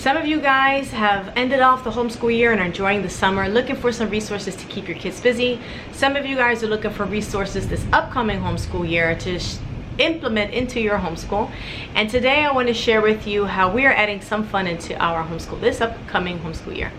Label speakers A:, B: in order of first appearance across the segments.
A: Some of you guys have ended off the homeschool year and are enjoying the summer, looking for some resources to keep your kids busy. Some of you guys are looking for resources this upcoming homeschool year to implement into your homeschool. And today I want to share with you how we are adding some fun into our homeschool this upcoming homeschool year.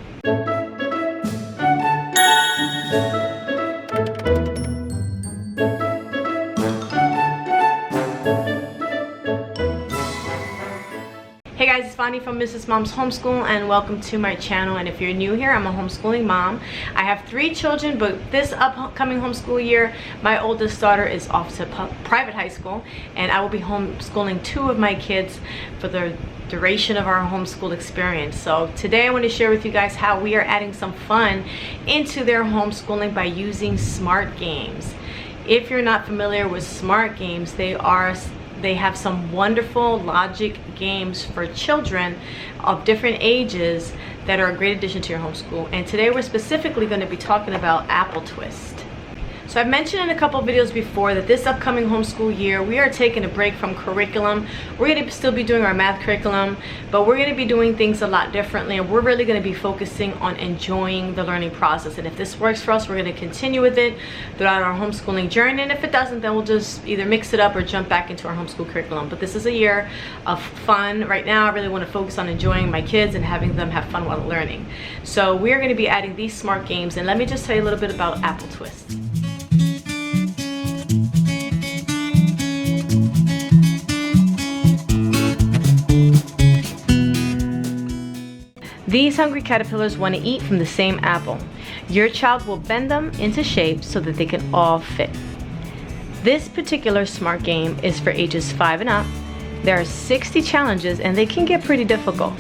A: Hey guys, it's Bonnie from Mrs. Mom's Homeschool and welcome to my channel. And if you're new here, I'm a homeschooling mom. I have 3 children, but this upcoming homeschool year, my oldest daughter is off to private high school and I will be homeschooling 2 of my kids for the duration of our homeschool experience. So today I want to share with you guys how we are adding some fun into their homeschooling by using smart games. If you're not familiar with smart games, they have some wonderful logic games for children of different ages that are a great addition to your homeschool. And today we're specifically going to be talking about Apple Twist. So I've mentioned in a couple videos before that this upcoming homeschool year we are taking a break from curriculum. We're going to still be doing our math curriculum, but we're going to be doing things a lot differently, and we're really going to be focusing on enjoying the learning process. And if this works for us, we're going to continue with it throughout our homeschooling journey, and if it doesn't, then we'll just either mix it up or jump back into our homeschool curriculum. But this is a year of fun. Right now I really want to focus on enjoying my kids and having them have fun while learning. So we're going to be adding these smart games, and let me just tell you a little bit about Apple Twist. These hungry caterpillars want to eat from the same apple. Your child will bend them into shape so that they can all fit. This particular smart game is for ages 5 and up. There are 60 challenges and they can get pretty difficult.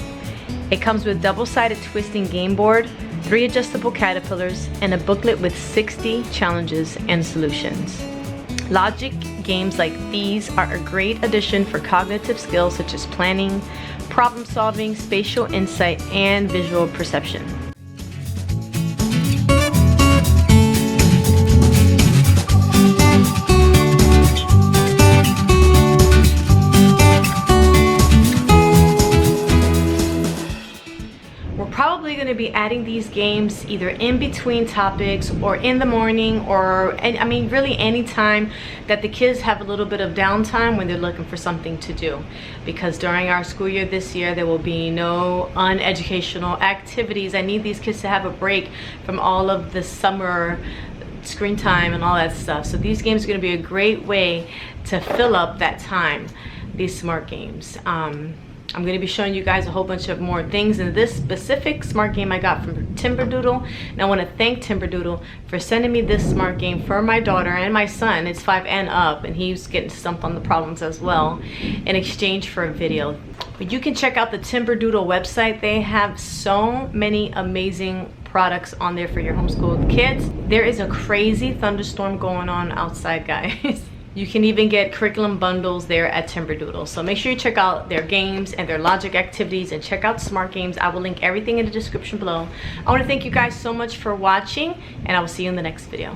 A: It comes with double-sided twisting game board, 3 adjustable caterpillars, and a booklet with 60 challenges and solutions. Logic games like these are a great addition for cognitive skills such as planning, problem solving, spatial insight, and visual perception. Probably going to be adding these games either in between topics or in the morning, or I mean really any time that the kids have a little bit of downtime when they're looking for something to do, because during our school year this year there will be no uneducational activities. I need these kids to have a break from all of the summer screen time and all that stuff. So these games are going to be a great way to fill up that time, these smart games. I'm going to be showing you guys a whole bunch of more things in this specific smart game I got from Timberdoodle. And I want to thank Timberdoodle for sending me this smart game for my daughter and my son. It's 5 and up, and he's getting stumped on the problems as well in exchange for a video. But you can check out the Timberdoodle website. They have so many amazing products on there for your homeschooled kids. There is a crazy thunderstorm going on outside, guys. You can even get curriculum bundles there at Timberdoodle. So make sure you check out their games and their logic activities and check out smart games. I will link everything in the description below. I want to thank you guys so much for watching, and I will see you in the next video.